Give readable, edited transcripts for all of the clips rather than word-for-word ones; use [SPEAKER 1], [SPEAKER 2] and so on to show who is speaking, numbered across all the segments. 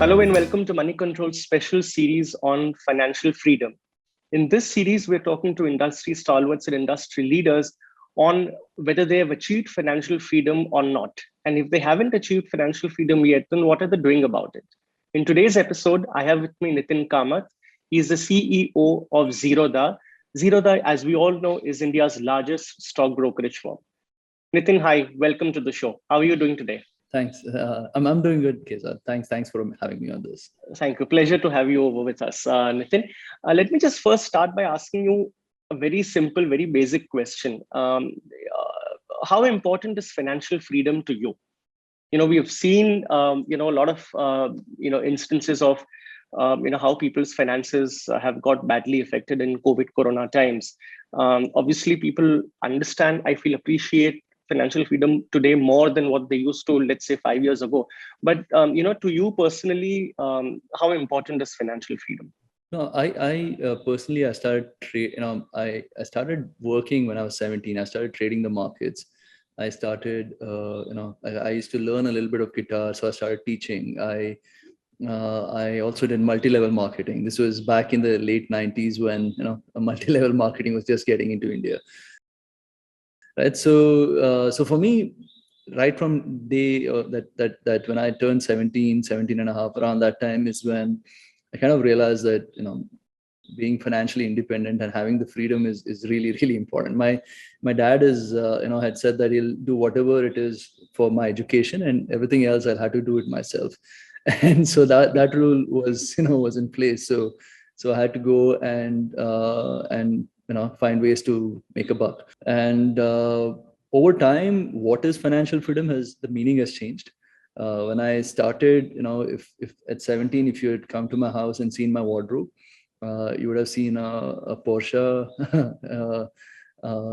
[SPEAKER 1] Hello and welcome to Moneycontrol's special series on financial freedom. In this series, we're talking to industry stalwarts and industry leaders on whether they have achieved financial freedom or not. And if they haven't achieved financial freedom yet, then what are they doing about it? In today's episode, I have with me Nithin Kamath. He's the CEO of Zerodha. Zerodha, as we all know, is India's largest stock brokerage firm. Nithin, hi, welcome to the show. How are you doing today?
[SPEAKER 2] Thanks. I'm doing good, Kayezad. Thanks for having me on this.
[SPEAKER 1] Thank you. Pleasure to have you over with us, Nithin. Let me just first start by asking you a very simple, very basic question. How important is financial freedom to you? We have seen, a lot of, instances of, how people's finances have got badly affected in COVID Corona times. Obviously, people understand, I feel, appreciate financial freedom today more than what they used to, let's say, 5 years ago. But, to you personally, how important is financial freedom?
[SPEAKER 2] No, I personally, I started I started working when I was 17. I started trading the markets. I started, I used to learn a little bit of guitar, so I started teaching. I also did multi-level marketing. This was back in the late 90s when multi-level marketing was just getting into India. Right. So for me, right from day that when I turned 17 and a half, around that time is when I kind of realized that, being financially independent and having the freedom is really, really important. My dad is, had said that he'll do whatever it is for my education, and everything else I'll have to do it myself. And so that rule was in place. So I had to go and find ways to make a buck. And over time, what is financial freedom the meaning has changed. When I started, if at 17, if you had come to my house and seen my wardrobe, you would have seen a Porsche, I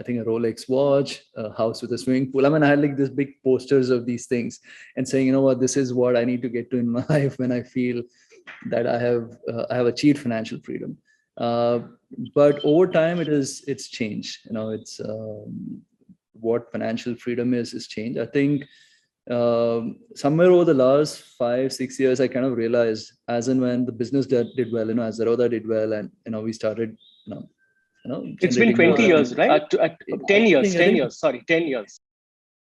[SPEAKER 2] think a Rolex watch, a house with a swimming pool. I mean, I had like this big posters of these things and saying, this is what I need to get to in my life when I feel that I have achieved financial freedom. But over time, it's changed. It's what financial freedom is changed. I think somewhere over the last 5-6 years, I kind of realized as and when the business did well, as Zerodha did well, and we started,
[SPEAKER 1] it's been 20 years, right? 10 years. 10 years.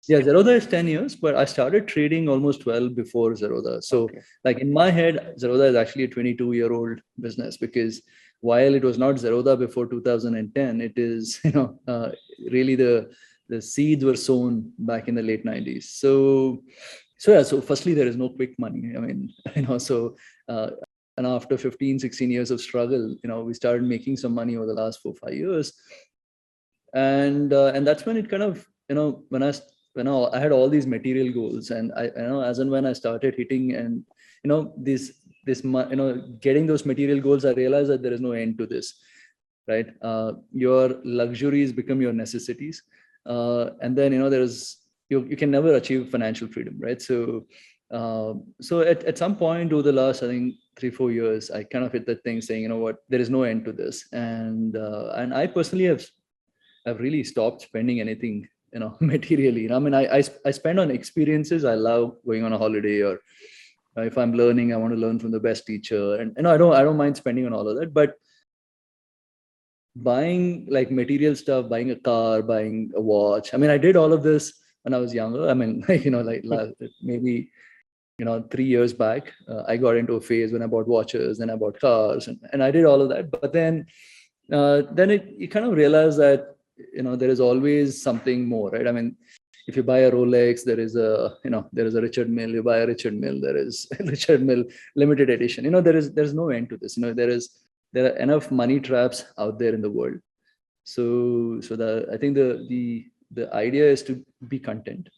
[SPEAKER 2] Yeah, Zerodha is 10 years, but I started trading almost 12 before Zerodha. So like in my head, Zerodha is actually a 22-year-old business, because while it was not Zerodha before 2010, it is, really the seeds were sown back in the late 90s. So firstly, there is no quick money. I mean, and after 15-16 years of struggle, we started making some money over the last 4-5 years. And that's when it kind of, when I had all these material goals, and I as and when I started hitting and getting those material goals, I realized that there is no end to this, right? Your luxuries become your necessities, and then you can never achieve financial freedom, right? So at some point over the last, I think 3-4 years, I kind of hit that thing saying, there is no end to this, and I personally have really stopped spending anything materially. I mean, I spend on experiences. I love going on a holiday, or if I'm learning, I want to learn from the best teacher, and I don't mind spending on all of that. But buying like material stuff, buying a car, buying a watch, I mean, I did all of this when I was younger. I mean, maybe 3 years back, I got into a phase when I bought watches, then I bought cars, and I did all of that. But then you kind of realize that there is always something more, right? I mean, if you buy a Rolex, there is a Richard Mille. You buy a Richard Mille, there is a Richard Mille limited edition. There's no end to this. There are enough money traps out there in the world. So I think the idea is to be content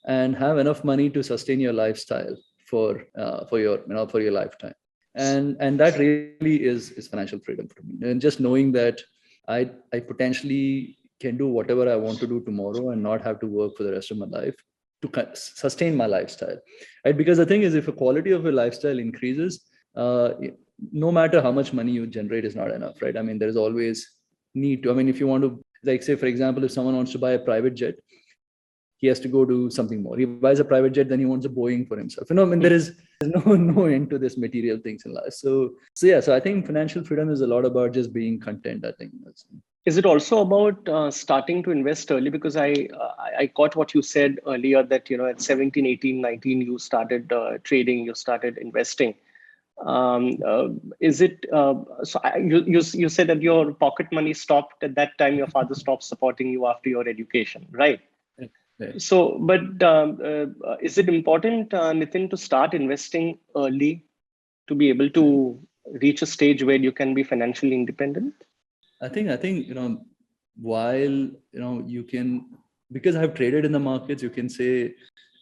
[SPEAKER 2] and have enough money to sustain your lifestyle for your lifetime. And that really is financial freedom for me. And just knowing that I potentially can do whatever I want to do tomorrow and not have to work for the rest of my life to sustain my lifestyle, right? Because the thing is, if the quality of your lifestyle increases, no matter how much money you generate is not enough, right? I mean, there's always need to, if you want to, like, say, for example, if someone wants to buy a private jet, he has to go do something more. He buys a private jet, then he wants a Boeing for himself. I mean, there's no end to this material things in life. So I think financial freedom is a lot about just being content, I think.
[SPEAKER 1] Is it also about starting to invest early? Because I caught what you said earlier that, at 17, 18, 19, you started trading, you started investing. Is it you said that your pocket money stopped at that time, your father stopped supporting you after your education, right?
[SPEAKER 2] Right.
[SPEAKER 1] So, but is it important, Nithin, to start investing early to be able to reach a stage where you can be financially independent?
[SPEAKER 2] I think while you can, because I've traded in the markets, you can say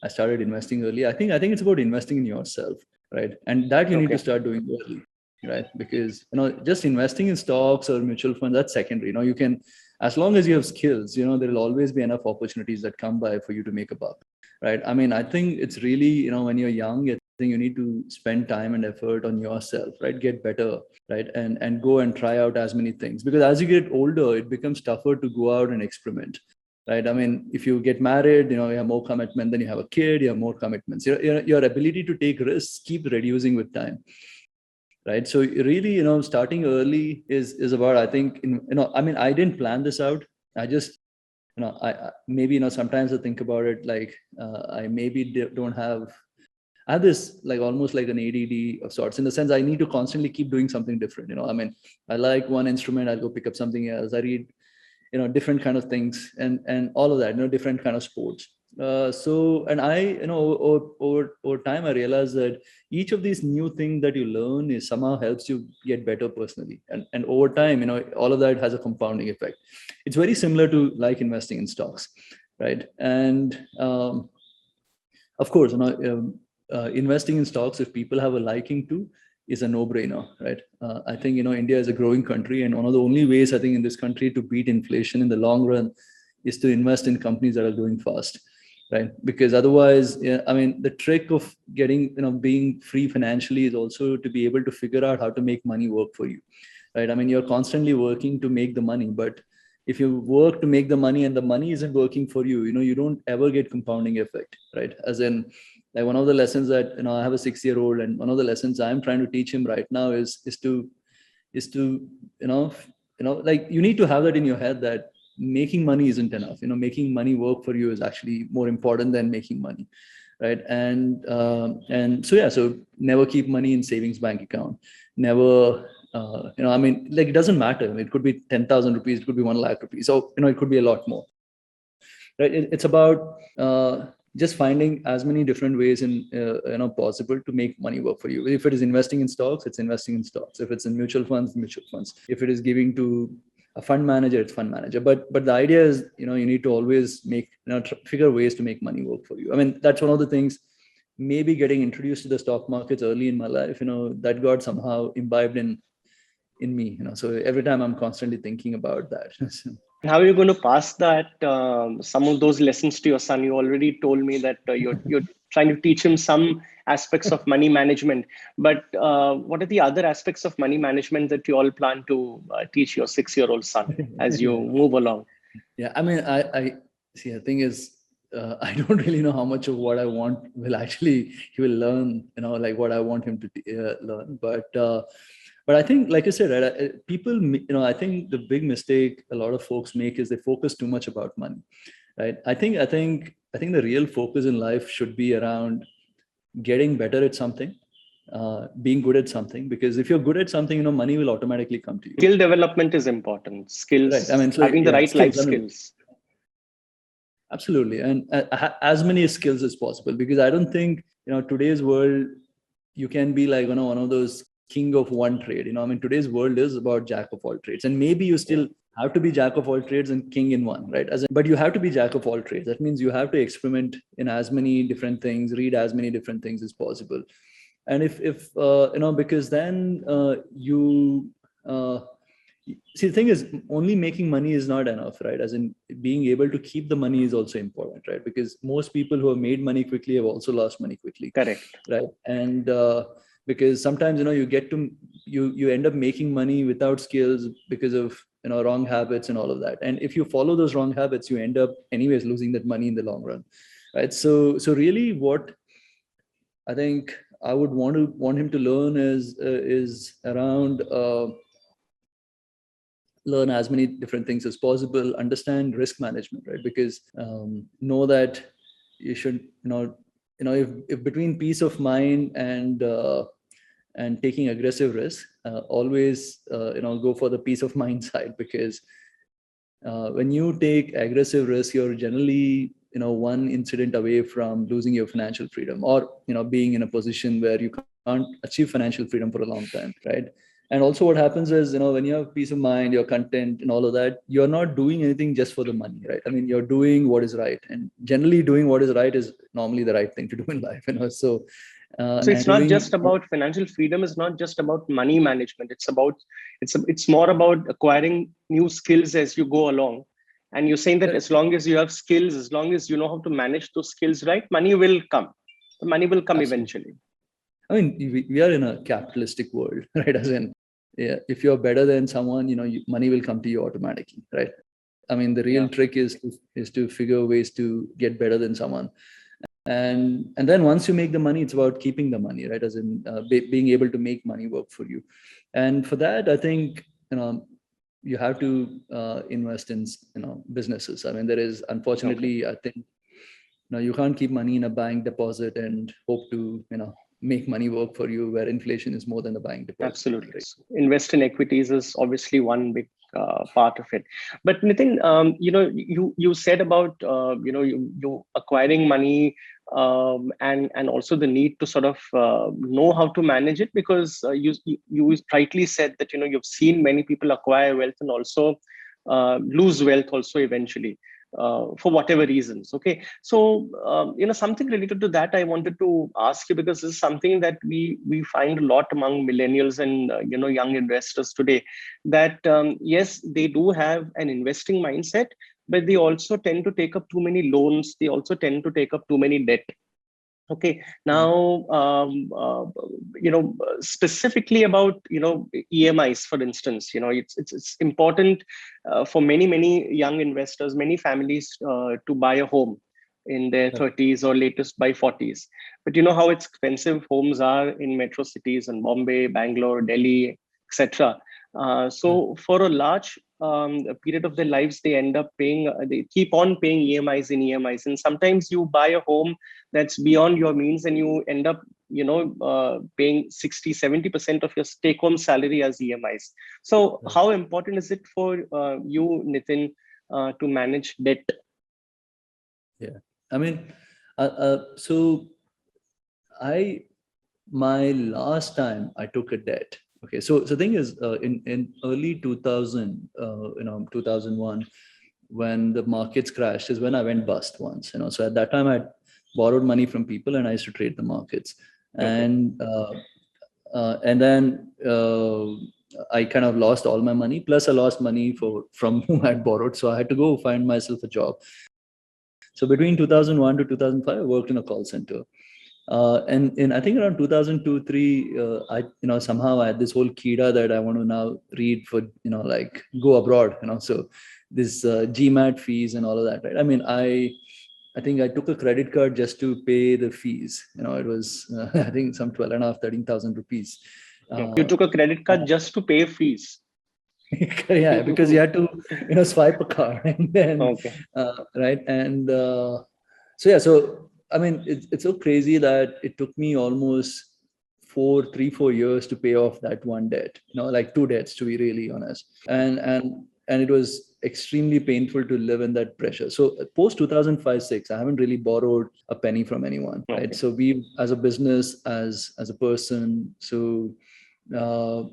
[SPEAKER 2] I started investing early. I think it's about investing in yourself, right? And that you need to start doing early, right? Because just investing in stocks or mutual funds, that's secondary. You can, as long as you have skills, there will always be enough opportunities that come by for you to make a buck, right? I mean, I think it's really, when you're young, I think you need to spend time and effort on yourself, right? Get better, right? And go and try out as many things, because as you get older, it becomes tougher to go out and experiment, right? I mean, if you get married, you have more commitment, then you have a kid, you have more commitments. Your ability to take risks keep reducing with time, right? So really, starting early is about, I think, I mean, I didn't plan this out. I just, I maybe, sometimes I think about it like I maybe don't have, I have this like almost like an ADD of sorts, in the sense I need to constantly keep doing something different. I mean, I like one instrument, I'll go pick up something else. I read, different kind of things and all of that, different kind of sports. So, and I, over time, I realized that each of these new things that you learn is somehow helps you get better personally. And over time, all of that has a compounding effect. It's very similar to like investing in stocks, right? And of course, investing in stocks, if people have a liking to, is a no-brainer, right? I think, India is a growing country, and one of the only ways I think in this country to beat inflation in the long run is to invest in companies that are growing fast, right? Because otherwise, I mean, the trick of getting, being free financially is also to be able to figure out how to make money work for you, right? I mean, you're constantly working to make the money, but if you work to make the money and the money isn't working for you, you don't ever get compounding effect, right? As in, like one of the lessons that I have a 6-year-old, and one of the lessons I'm trying to teach him right now is to like, you need to have that in your head that making money isn't enough. Making money work for you is actually more important than making money, right? And so never keep money in savings bank account. Never. I mean, like, it doesn't matter. It could be 10,000 rupees, it could be 1 lakh rupees. So, it could be a lot more, right? It's about just finding as many different ways possible to make money work for you. If it is investing in stocks, it's investing in stocks. If it's in mutual funds, mutual funds. If it is giving to a fund manager, it's fund manager. But the idea is, you need to always make, figure ways to make money work for you. I mean, that's one of the things. Maybe getting introduced to the stock markets early in my life, that got somehow imbibed in me. So every time I'm constantly thinking about that.
[SPEAKER 1] How are you going to pass that some of those lessons to your son? You already told me that you're trying to teach him some aspects of money management, but what are the other aspects of money management that you all plan to teach your 6-year-old son as you move along?
[SPEAKER 2] Yeah, I mean, I see. The thing is, I don't really know how much of what I want he will learn. Like what I want him to learn, but I think, like I said, right, people, I think the big mistake a lot of folks make is they focus too much about money, right? I think the real focus in life should be around getting better at something, being good at something. Because if you're good at something, money will automatically come to you.
[SPEAKER 1] Skill development is important. Skills,
[SPEAKER 2] right? I mean,
[SPEAKER 1] having the right
[SPEAKER 2] skills,
[SPEAKER 1] life skills.
[SPEAKER 2] Absolutely, and as many skills as possible. Because I don't think today's world, you can be like one of those king of one trade. I mean, today's world is about jack of all trades, and maybe you still have to be jack of all trades and king in one, right? But you have to be jack of all trades. That means you have to experiment in as many different things, read as many different things as possible. And if because then you see, the thing is, only making money is not enough, right? As in, being able to keep the money is also important, right? Because most people who have made money quickly have also lost money quickly.
[SPEAKER 1] Correct.
[SPEAKER 2] Right. And because sometimes you end up making money without skills because of wrong habits and all of that. And if you follow those wrong habits, you end up anyways losing that money in the long run, right? So really, what I think I would want him to learn is around learn as many different things as possible, understand risk management, right? Because know that you should, if between peace of mind and taking aggressive risk, always go for the peace of mind side, because when you take aggressive risk, you're generally one incident away from losing your financial freedom, or being in a position where you can't achieve financial freedom for a long time, right? And also what happens is, when you have peace of mind, you're content and all of that, you're not doing anything just for the money, right? I mean, you're doing what is right, and generally doing what is right is normally the right thing to do in life, so
[SPEAKER 1] so it's not just about financial freedom. It's not just about money management. It's more about acquiring new skills as you go along. And you're saying that as long as you have skills, as long as you know how to manage those skills right, money will come. The money will come eventually.
[SPEAKER 2] I mean, we are in a capitalistic world, right? As in, yeah, if you're better than someone, money will come to you automatically, right? I mean, the real trick is to figure ways to get better than someone. And then once you make the money, it's about keeping the money, right? As in being able to make money work for you. And for that, I think you have to invest in businesses. I mean, there is, unfortunately, I think you can't keep money in a bank deposit and hope to make money work for you, where inflation is more than the bank deposit.
[SPEAKER 1] Absolutely. Right? Invest in equities is obviously one big part of it. But Nithin, you said about you acquiring money and also the need to sort of know how to manage it, because you rightly said that you've seen many people acquire wealth and also lose wealth also eventually. For whatever reasons. Okay. So, something related to that, I wanted to ask you, because this is something that we find a lot among millennials and, young investors today, that, yes, they do have an investing mindset, but they also tend to take up too many loans. They also tend to take up too many debt. Okay. Now, specifically about EMIs, for instance, it's important for many young investors, many families to buy a home in their 30s or latest by 40s. But you know how expensive homes are in metro cities and Bombay, Bangalore, Delhi, etc. So for a large period of their lives, they end up paying, they keep on paying EMIs and EMIs. And sometimes you buy a home that's beyond your means and you end up, paying 60-70% of your take home salary as EMIs. So how important is it for you, Nithin, to manage debt?
[SPEAKER 2] Yeah, I mean, so my last time I took a debt. Okay, so the thing is, in early 2000, 2001, when the markets crashed, is when I went bust once. So at that time I borrowed money from people and I used to trade the markets, and then I kind of lost all my money. Plus, I lost money from whom I had borrowed, so I had to go find myself a job. So between 2001 to 2005, I worked in a call center. And in I think around 2002-3, I somehow I had this whole kida that I want to now read for like go abroad. So this GMAT fees and all of that, right? I mean, I think I took a credit card just to pay the fees. It was I think some 12,500-13,000 rupees.
[SPEAKER 1] You took a credit card just to pay fees.
[SPEAKER 2] Yeah, because you had to swipe a card and then right, and so I mean, it's so crazy that it took me almost 4 years to pay off that one debt, like two debts, to be really honest. And it was extremely painful to live in that pressure. So post 2005-6, I haven't really borrowed a penny from anyone, right? So we, as a business, as a person, so I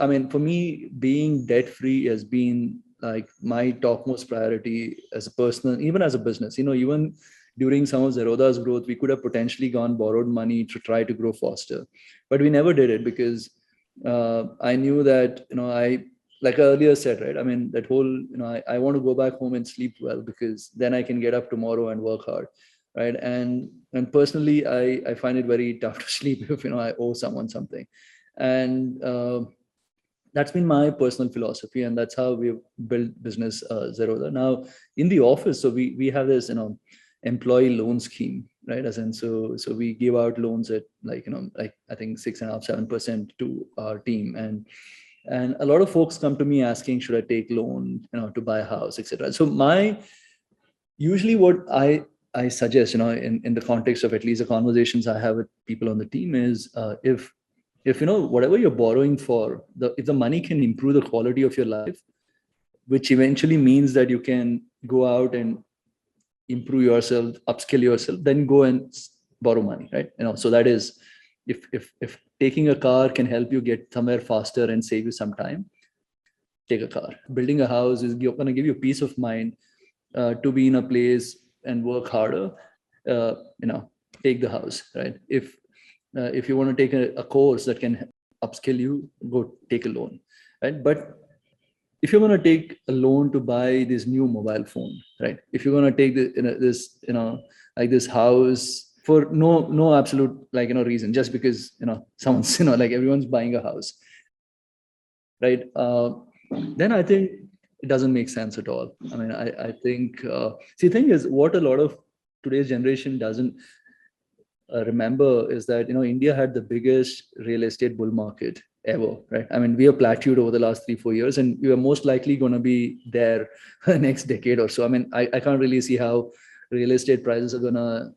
[SPEAKER 2] mean, for me, being debt free has been like my topmost priority as a personal, even as a business. Even during some of Zerodha's growth, we could have potentially borrowed money to try to grow faster, but we never did it because I knew that I, like I earlier said, right? I mean, that whole I want to go back home and sleep well, because then I can get up tomorrow and work hard, right? And personally, I find it very tough to sleep if I owe someone something. And that's been my personal philosophy, and that's how we've built business Zerodha. Now in the office, so we have this employee loan scheme, right? As in, so we give out loans at like like I think 6.5-7% to our team, and a lot of folks come to me asking, should I take loan to buy a house, etc. So my usually what I suggest in the context of at least the conversations I have with people on the team is if whatever you're borrowing for, if the money can improve the quality of your life, which eventually means that you can go out and improve yourself, upskill yourself, then go and borrow money, right? So that is, if taking a car can help you get somewhere faster and save you some time, take a car. Building a house is going to give you peace of mind to be in a place and work harder. Take the house, right? If you want to take a course that can upskill you, go take a loan, right? But if you're going to take a loan to buy this new mobile phone, right? If you're going to take this like this house for no absolute reason, just because someone's like everyone's buying a house, right? Then I think it doesn't make sense at all. I mean, I think see, the thing is, what a lot of today's generation doesn't remember is that India had the biggest real estate bull market ever, right? I mean, we have plateaued over the last 3-4 years, and we are most likely going to be there next decade or so. I mean, I can't really see how real estate prices are going to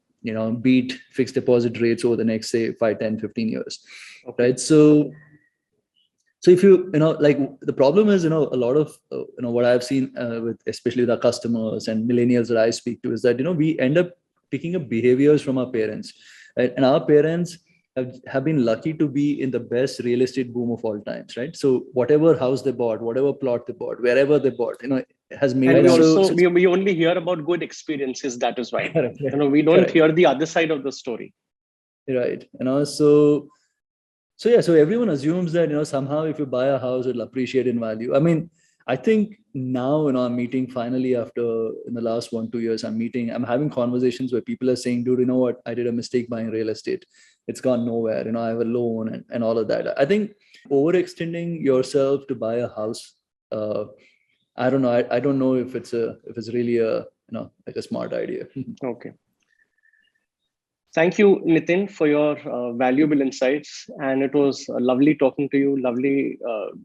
[SPEAKER 2] beat fixed deposit rates over the next, say, 5, 10, 15 years, okay. Right? So if like the problem is, a lot of what I've seen with, especially with our customers and millennials that I speak to, is that we end up picking up behaviors from our parents, right? And our parents have been lucky to be in the best real estate boom of all times, right? So whatever house they bought, whatever plot they bought, wherever they bought, has made.
[SPEAKER 1] And we only hear about good experiences. That is why we don't hear the other side of the story,
[SPEAKER 2] right? So yeah, so everyone assumes that somehow if you buy a house, it'll appreciate in value. I mean, I think now I'm meeting finally after in the last 1-2 years, I'm having conversations where people are saying, dude, you know what? I did a mistake buying real estate. It's gone nowhere. I have a loan and all of that. I think overextending yourself to buy a house, I don't know. I don't know if it's really like a smart idea.
[SPEAKER 1] Okay. Thank you, Nithin, for your valuable insights. And it was lovely talking to you, lovely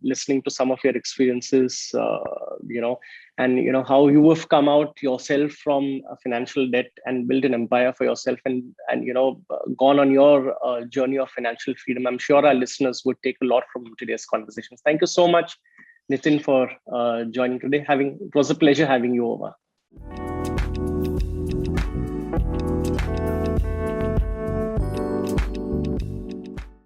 [SPEAKER 1] listening to some of your experiences, and how you have come out yourself from a financial debt and built an empire for yourself, and gone on your journey of financial freedom. I'm sure our listeners would take a lot from today's conversations. Thank you so much, Nithin, for joining today. It was a pleasure having you over.